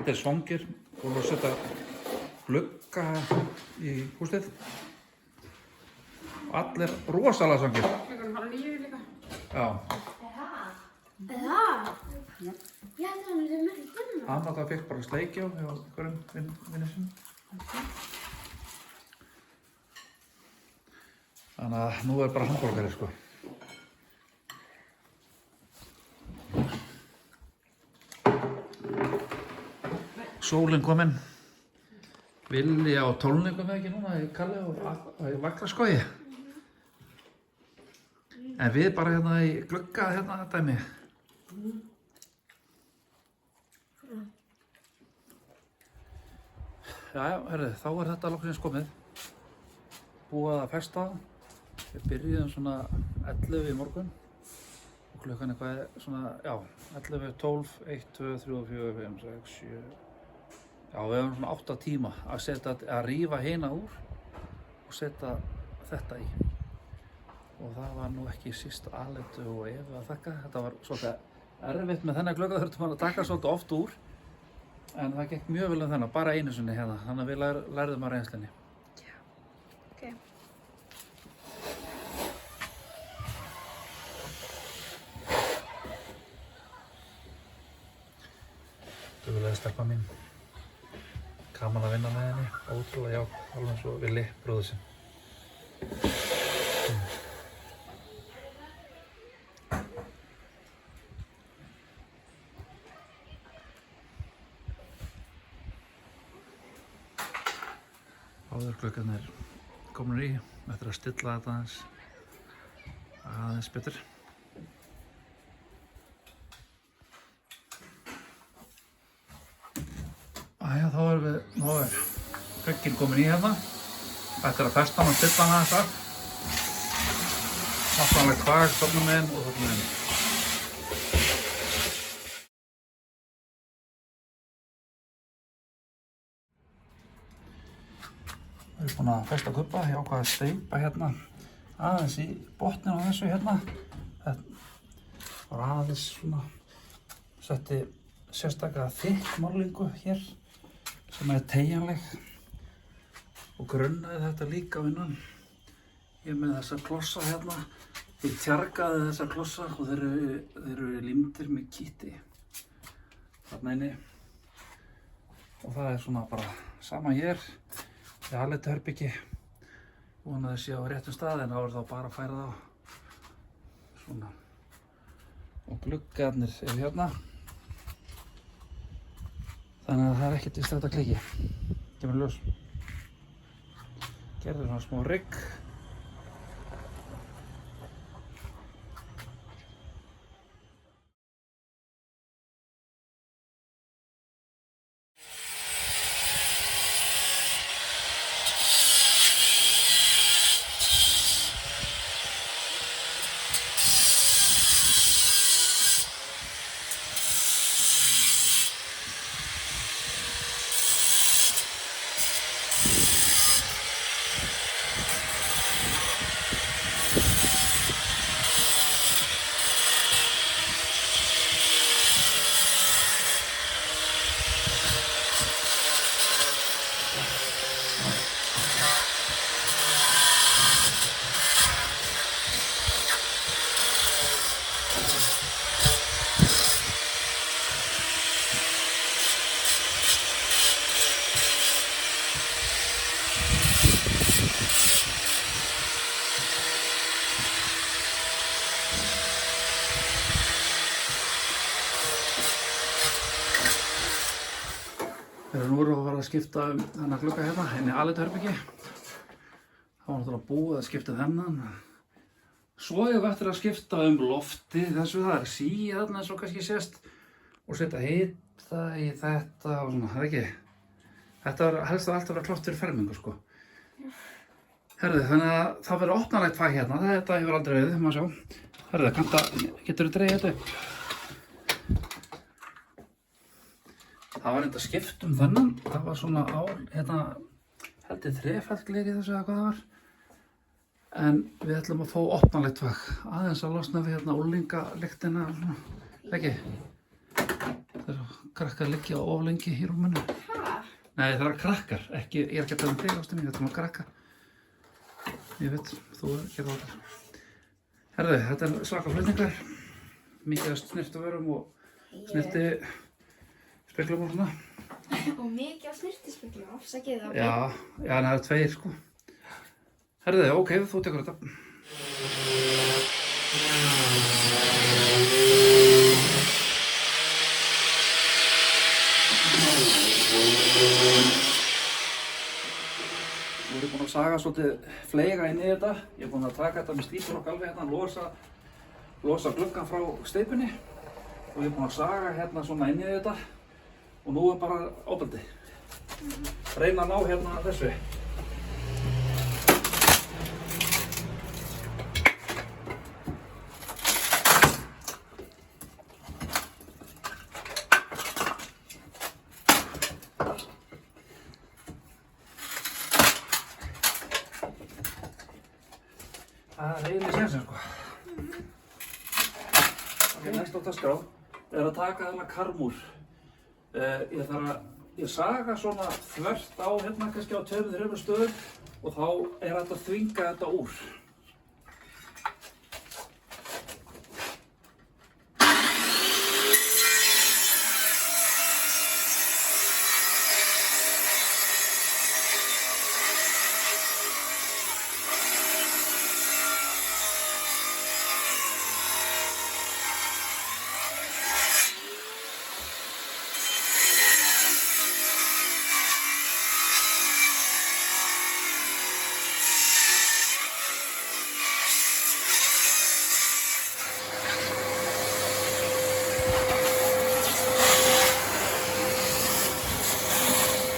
allir svangir og að setja glugga í húsið. Allir rosalega svangir. Klukkan 8:30 líka. Já. Já, þannig að það er ekki Anna fikk bara sleikjá hjá einhverjum vinni sinni. Þannig að nú er bara hamborgari sko. Sólin kominn. Villi á tólningum ekki núna í Kalli og í Vallaskogi. En við bara hérna í glugga hérna dæmi. Jæja, herri, þá er þetta loksins komið. Búið að festa. Við byrjuðum svona 11 í morgun. Og klukkan eitthvað svona, já, 11, 12, 1, 2, 3, 4, 5, 6, 7. Já, við hefum svona 8 tíma að rífa hina úr og setja þetta í. Og það var nú ekki síst Alentu og Evu að þakka. Þetta var svolítið erfitt með þennan glugga, þurftum að taka svolítið oft úr. En það gekk mjög vel þennan, bara einu sinni hérna. Þannig að við lærðum á reynslinni. Já, ok. Duglega stelpa mín. Gaman að vinna með henni, ótrúlega já, alveg eins og Villi, bróður sinn. Áðurgluggarnir komnir í, eftir að stilla þetta aðeins betur. Æja, þá er glugginn kominn í hérna. Þetta er að festa hann og stilla hann aðeins af. Náttúrulega tvær, þarna meginn og þarna meginn. Við erum búin að festa kubba, ég ákvað að steypa hérna aðeins í botninn á þessu hérna. Þetta var aðeins svona, setti sérstaklega þykk málingu hér sem er teygjanleg og grunnaði þetta líka á innan. Ég er með þessa klossa hérna, ég tjargaði þessa klossa og þeir eru límdir með kíti þarna inni og það er svona bara sama hér. Í Alentu herbyggi, vonaði sé á réttum stað en þá er þá bara að færa það svona. Og gluggarnir eru hérna. Þannig að það er ekkert víst að þetta kliki. Kemur í ljós. Gerði svona smá rigg. Þegar nú erum við að fara að skipta þennan glugga hérna, inn í Alentu herbyggi. Það var náttúrulega búið að skipta þennan. Svo ég eftir að skipta loftið þessu, það er síða þarna eins og kannski sést. Og setja hita í þetta og svona, það er ekki. Þetta helst að allt vera klárt fyrir fermingu sko. Herðu, þannig að það verður opnanlegt fag hérna, þetta hefur aldrei verið, má sjá. Herðu, geturðu dregið þetta upp? Það var enda skipt þennan, það var svona hérna, held ég þrefaldgleri þessu eða hvað það var. En við ætlum að fá opnanlegt fag, aðeins að losna við hérna úlingalyktina, svona, ekki? Þegar krakkar liggja of lengi í rúminu. Hæ? Nei, það eru krakkar, ekki, ég er ekki að tala um þig, ástin mín, þetta er krakka. Ég veit, þú getur það. Herðu, þetta er svaka flutningar. Mikið af snirtuvörum og snirti speglum og svona. Og mikið af snirtispeglum, afsakið það. Já, það eru 2 sko. Herðu, ok, þú tekur þetta. Nú er ég búinn að saga svolítið fleiga inn í þetta. Ég er búinn að taka þetta með slípurokk alveg hérna, losa gluggann frá steypunni. Og ég er búinn að saga hérna svona inn í þetta. Og nú er bara ábeldi. Reyna að ná hérna þessu. Það er eiginlega sénsinn sko. Ok, næst á dagskrá er að taka þarna karmúr. Ég saga svona þvert á hérna kannski á 2-3 stöðum og þá er hægt að þvinga þetta úr.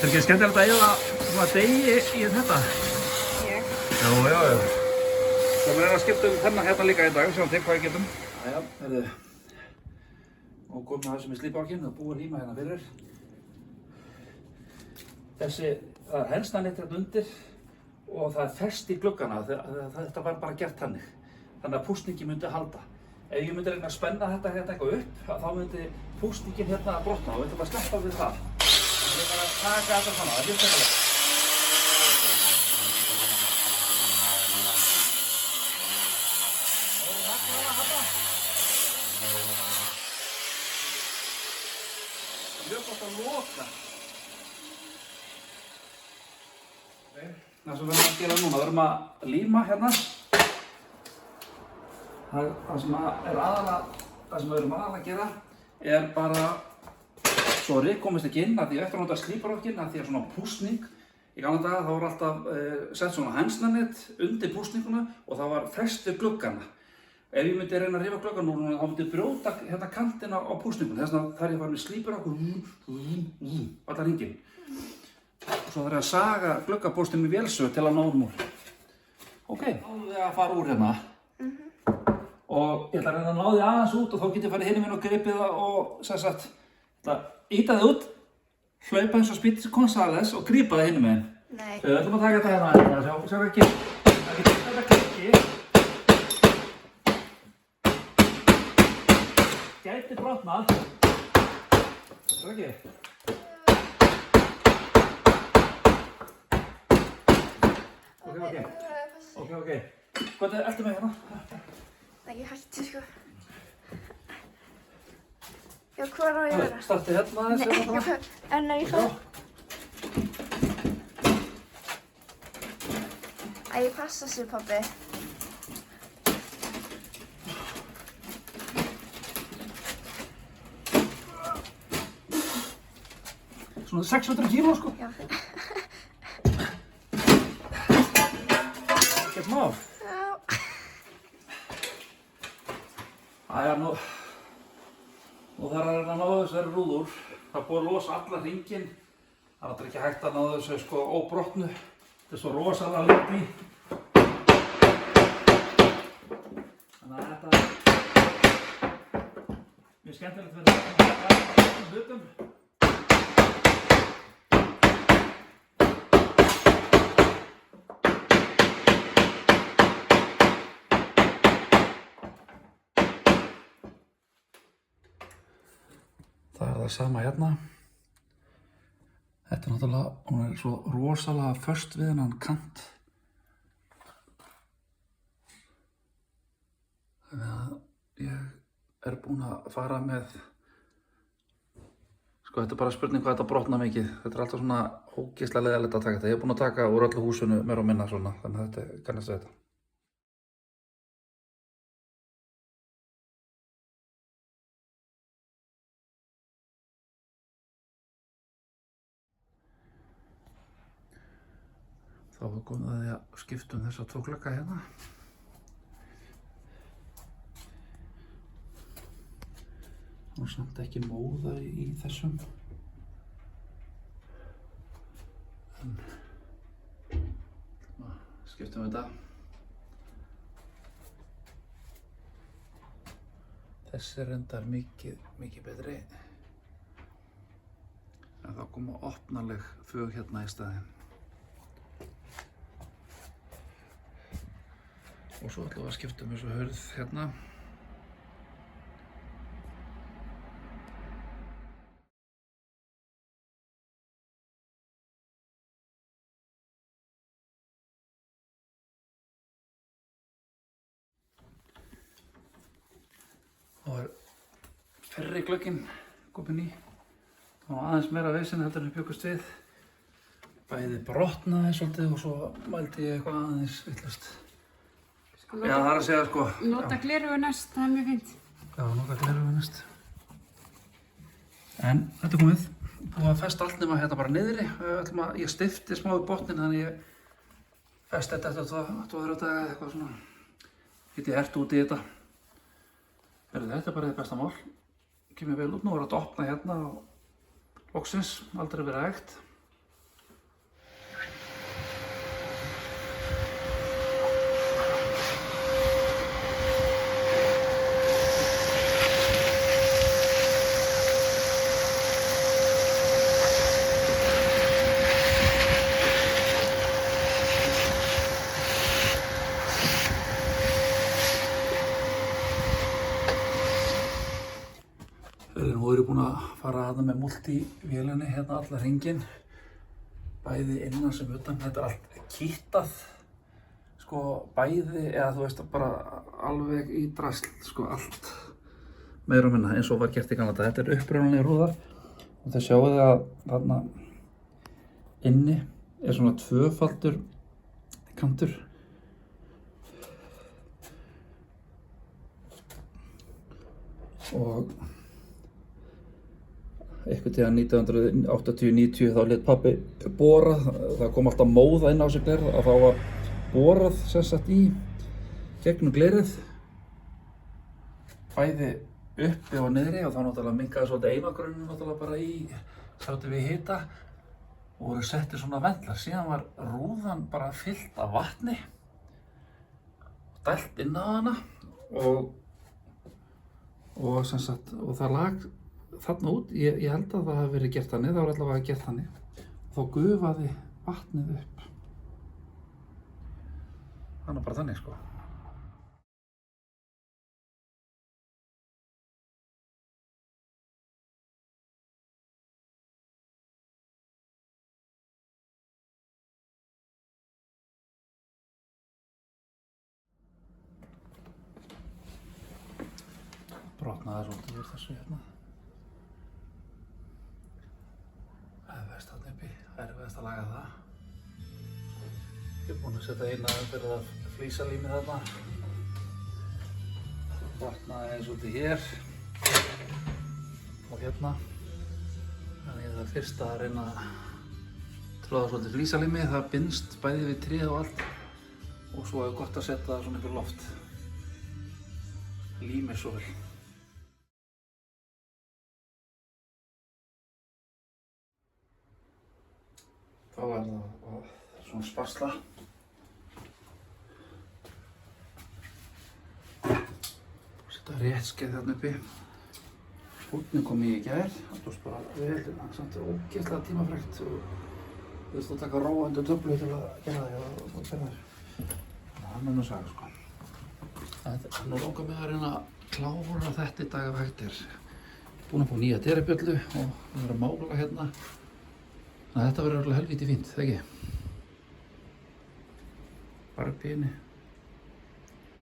Er ekki skemmtilegt að eyða svona degi í þetta? Ég. Já. Það er að skipta þennan hérna líka í dag, sjáum til hvað við getum. Jæja, heyrðu. Og komum að þessu með slípárkinn, það búið líma hérna fyrir. Það er hensnanett hérna undir og það er fest í gluggana. Þetta var bara gert þannig. Þannig að púsningin myndi halda. Ef ég myndi reyna að spenna þetta hérna eitthvað upp, þá myndi púsningin hérna að brotna og við ætlum að sleppa við það. Ég er bara að taka þetta svona, það er mjög skemmtilegt. Það voru naglaða hérna. Það er mjög gott að loka. Það sem við erum að gera núna, við erum að líma hérna. Það sem við erum aðalega að gera er bara svo rykk komist ekki inn að því eftir að nota slíparokkinn að því að svona púsning í gamla daga þá var alltaf sett svona hensnanett undir púsninguna og það var fest við gluggana. Ef ég myndi reyna að rifa gluggann úr núna þá myndi ég brjóta hérna kantina á púsningunni. Þess vegna þarf ég að fara með slíparokk allan hringinn. Og svo þarf ég að saga gluggapóstinn með vélsög til að ná honum úr. Ok, þá erum við að fara úr hérna. Og ég ætla að reyna að ná því aðeins út og þá get ég farið hinum inn og gripið það og sem sagt, ég ætla að ýta þið út, hlaupa eins og Speedy Gonzales og grípa það hinum inn. Nei. Við ætlum að taka þetta hérna aðeins, sjá hvað ekki. Það getur þetta klikki. Gæti brotnað. Það ekki. Ok. Hvað er eftir mig hérna? Nei, ég hætti sko. Já, hvað er á ég að vera? Startið hérna aðeins. Nei, en er ég það? Æ, passa sig, pabbi. Svona 600 kíló sko. Já. Ekkert mál. Æja, nú þarf að reyna að ná þessari rúður. Það er búið að losa alla hringinn. Það er ekki hægt að ná þessu sko óbrotnu. Þetta er svo rosalega lengt í. Þannig að þetta er mjög skemmtilegt fyrir þetta hlutum. Það Það það sama hérna. Þetta náttúrulega, hún svo rosalega föst við hennan kant. Þannig að ég búinn að fara með, sko þetta bara spurning hvað þetta brotnar mikið. Þetta alltaf svona ógeðslega leiðilegt að taka þetta. Ég búinn að taka úr öllu húsinu meira og minna svona, þannig að þetta kannast við þetta. Þá komum við að skipta þessa 2 glugga hérna. Og samt ekki móða í þessum. En skiptum við þetta. Þessi er reyndar mikið betri. En þá koma opnaleg fög hérna í staðinn. Og svo ætlum við að skipta þessu hurð hérna. Og fyrri glugginn kominn í. Það var aðeins meira vesen heldur en ég bjuggust við. Bæði brotnaði svolítið og svo mældi ég eitthvað aðeins vitlaust. Já, það er að segja sko. Nota gleraugu næst, það er mjög fínt. Já, nota gleraugu næst. En þetta er komið. Búið að festa allt nema hérna bara niðri. Ég stifti smá í botninn þannig ég festi þetta eftir 2-3 daga eða eitthvað svona. Ég ert út í þetta. Þetta er bara þið besta mál. Kemur vel út. Nú er þetta að opna hérna og loksins, aldrei verið hægt. Nú erum við búin að fara að það með multivélinni hérna allar hringinn. Bæði innan sem utan. Þetta er allt kýttað. Sko bæði, eða þú veist bara alveg í drasl, sko allt meira og minna eins og var gert í gamla daga. Þetta er upprunalegir rúðar og þið sjáu þið að þarna inni er svona 2-faldur kantur. Og einhvern tíðan 1980-90 þá lét pabbi borað, það kom alltaf móða inn á sig gler að þá var borað sem sagt í gegnum glerið bæði uppi og niðri og þá náttúrulega minnkaði svolítið einangrunum náttúrulega bara í sátum við hita og voru settir svona ventlar. Síðan var rúðan bara fyllt af vatni og dælt inn á hana og sem sagt og það lag þarna út, ég held að það hafi verið gert þannig, það var allavega gert þannig og þá gufaði vatnið upp. Það er bara þannig sko. Brotnaði svolítið úr þessu hérna. Erfiðast að laga það. Ég er búinn að setja eina fyrir að flísalímið þarna. Brotnaði eins út í hér og hérna. Þannig ég þarf fyrst að reyna að tróða svolítið flísalímið. Það binst bæði við tréð og allt og svo er gott að setja það svona ykkur loft. Límið svo vel. Þá er það svona sparsla. Setja réttskeið þarna uppi. Skúrnir kom í gær. Það tókst bara vel, samt ógeðslega tímafrekt. Þú veist að taka róa undir töflu til að gera það og gera þér. Það er nú saga sko. Nú langar mig að reyna að klára þetta í dag ef hægt er. Búin að fá nýja dyrabjöllu og við erum að mála hérna. Þannig að þetta verður alveg helvíti fínt, þegar ekki? Barbíni.